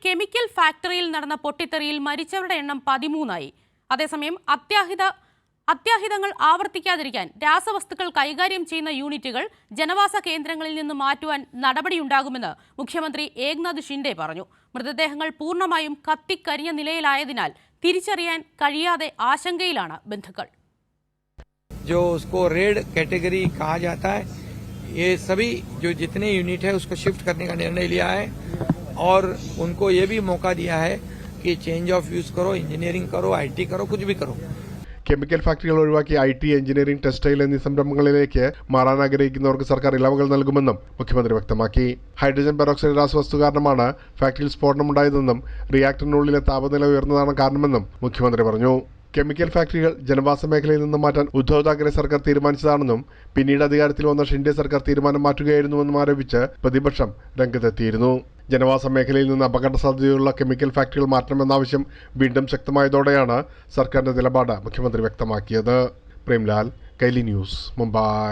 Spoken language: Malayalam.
കെമിക്കൽ ഫാക്ടറിയിൽ നടന്ന പൊട്ടിത്തെറിയിൽ മരിച്ചവരുടെ എണ്ണം 13ആയി. അതേസമയം അത്യാഹിതങ്ങൾ ആവർത്തിക്കാതിരിക്കാൻ രാസവസ്തുക്കൾ കൈകാര്യം ചെയ്യുന്ന യൂണിറ്റുകൾ ജനവാസ കേന്ദ്രങ്ങളിൽ നിന്ന് മാറ്റുവാൻ നടപടിയുണ്ടാകുമെന്ന് മുഖ്യമന്ത്രി ഏക്നാഥ് ഷിൻഡെ പറഞ്ഞു. മൃതദേഹങ്ങൾ പൂർണ്ണമായും കത്തിക്കരിഞ്ഞ നിലയിലായതിനാൽ തിരിച്ചറിയാൻ കഴിയാതെ ആശങ്കയിലാണ് ബന്ധുക്കൾ. जो उसको रेड कैटेगरी कहा जाता है, ये सभी जो जितने यूनिट है उसको शिफ्ट करने का निर्णय लिया है और उनको ये भी मौका दिया है कि चेंज ऑफ यूज करो, इंजीनियरिंग करो, IT करो, कुछ भी करो. കെമിക്കൽ ഫാക്ടറികൾ ഒഴിവാക്കി IT, എഞ്ചിനീയറിംഗ്, ടെക്സ്റ്റൈൽ എന്നീ സംരംഭങ്ങളിലേക്ക് മാറാൻ ആഗ്രഹിക്കുന്നവർക്ക് സർക്കാർ ഇളവുകൾ നൽകുമെന്നും മുഖ്യമന്ത്രി വ്യക്തമാക്കി. ഹൈഡ്രജൻ പെറോക്സൈഡ് രാസവസ്തു കാരണമാണ് ഫാക്ടറിയിൽ സ്ഫോടനമുണ്ടായതെന്നും റിയാക്ടറിനുള്ളിലെ താപനില ഉയർന്നതാണ് കാരണമെന്നും മുഖ്യമന്ത്രി പറഞ്ഞു. കെമിക്കൽ ഫാക്ടറികൾ ജനവാസ മേഖലയിൽ നിന്ന് മാറ്റാൻ ഉദ്ധവ് താക്കറെ സർക്കാർ തീരുമാനിച്ചതാണെന്നും പിന്നീട് അധികാരത്തിൽ വന്ന ഷിൻഡെ സർക്കാർ തീരുമാനം മാറ്റുകയായിരുന്നുവെന്നും ആരോപിച്ച് പ്രതിപക്ഷം രംഗത്തെത്തിയിരുന്നു. ജനവാസ മേഖലയിൽ നിന്ന് അപകട സാധ്യതയുള്ള കെമിക്കൽ ഫാക്ടറികൾ മാറ്റണമെന്ന ആവശ്യം വീണ്ടും ശക്തമായതോടെയാണ് സർക്കാരിന്റെ നിലപാട് മുഖ്യമന്ത്രി വ്യക്തമാക്കിയത്. പ്രേംലാൽ, കൈലി ന്യൂസ്, മുംബൈ.